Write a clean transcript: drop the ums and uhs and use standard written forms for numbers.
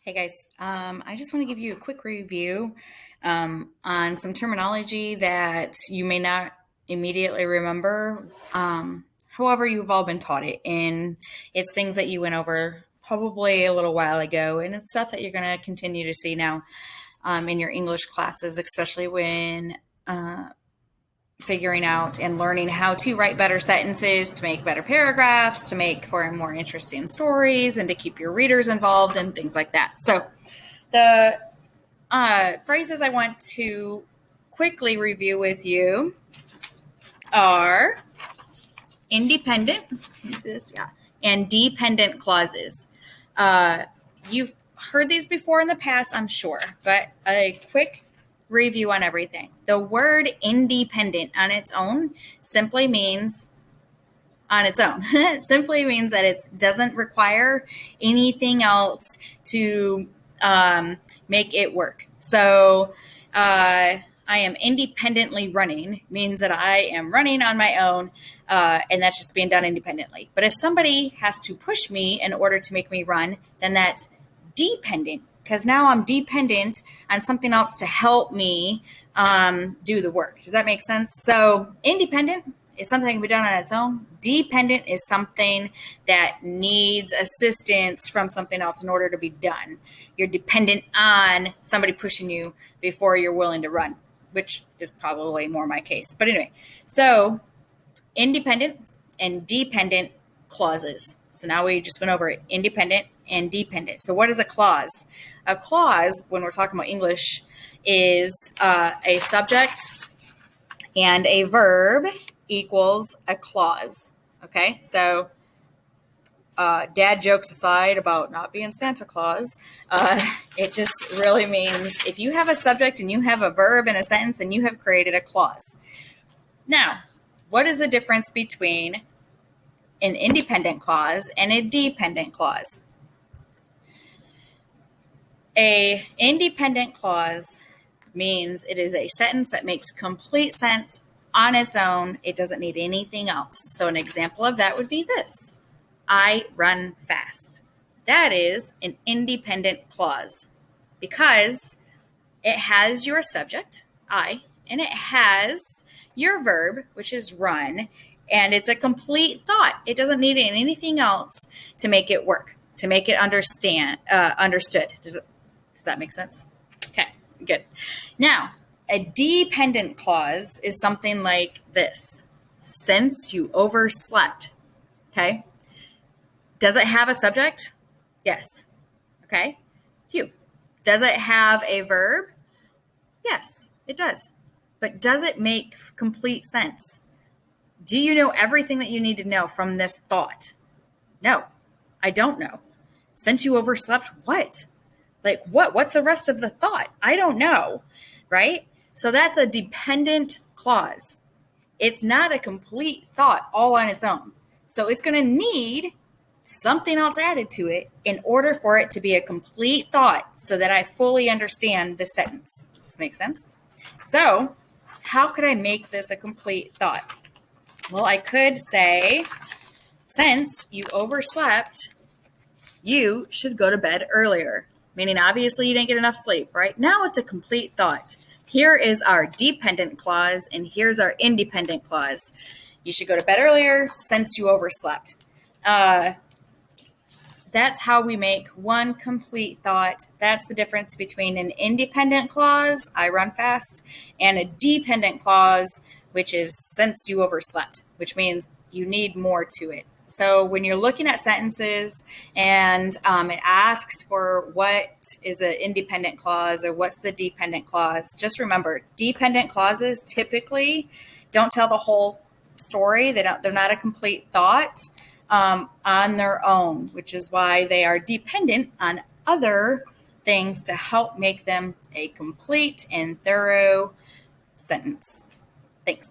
Hey guys, I just want to give you a quick review on some terminology that you may not immediately remember. However, you've all been taught it, and it's things that you went over probably a little while ago, and it's stuff that you're going to continue to see now in your English classes, especially when figuring out and learning how to write better sentences, to make better paragraphs, to make for more interesting stories, and to keep your readers involved and things like that. So, the phrases I want to quickly review with you are independent, is this? Yeah, and dependent clauses. You've heard these before in the past, I'm sure, but a quick review on everything. The word independent on its own simply means simply means that it doesn't require anything else to make it work. So I am independently running means that I am running on my own, and that's just being done independently. But if somebody has to push me in order to make me run, then that's dependent, because now I'm dependent on something else to help me do the work. Does that make sense? So independent is something that can be done on its own. Dependent is something that needs assistance from something else in order to be done. You're dependent on somebody pushing you before you're willing to run, which is probably more my case. But anyway, so independent and dependent clauses. So now we just went over independent and dependent. So what is a clause? A clause, when we're talking about English, is a subject and a verb equals a clause. Okay, so dad jokes aside about not being Santa Claus, it just really means if you have a subject and you have a verb in a sentence, and you have created a clause. Now, what is the difference between an independent clause and a dependent clause? A independent clause means it is a sentence that makes complete sense on its own. It doesn't need anything else. So an example of that would be this: I run fast. That is an independent clause because it has your subject, I, and it has your verb, which is run, and it's a complete thought. It doesn't need anything else to make it work, to make it understood. Does that make sense? Okay, good. Now, a dependent clause is something like this: since you overslept. Okay. Does it have a subject? Yes. Okay. Phew. Does it have a verb? Yes, it does. But does it make complete sense? Do you know everything that you need to know from this thought? No, I don't know. Since you overslept, what? Like what? What's the rest of the thought? I don't know, right? So that's a dependent clause. It's not a complete thought all on its own. So it's going to need something else added to it in order for it to be a complete thought so that I fully understand the sentence. Does this make sense? So how could I make this a complete thought? Well, I could say, since you overslept, you should go to bed earlier. Meaning, obviously, you didn't get enough sleep, right? Now it's a complete thought. Here is our dependent clause, and here's our independent clause. You should go to bed earlier since you overslept. That's how we make one complete thought. That's the difference between an independent clause, I run fast, and a dependent clause, which is since you overslept, which means you need more to it. So when you're looking at sentences and it asks for what is an independent clause or what's the dependent clause, just remember, dependent clauses typically don't tell the whole story. They're not a complete thought on their own, which is why they are dependent on other things to help make them a complete and thorough sentence. Thanks.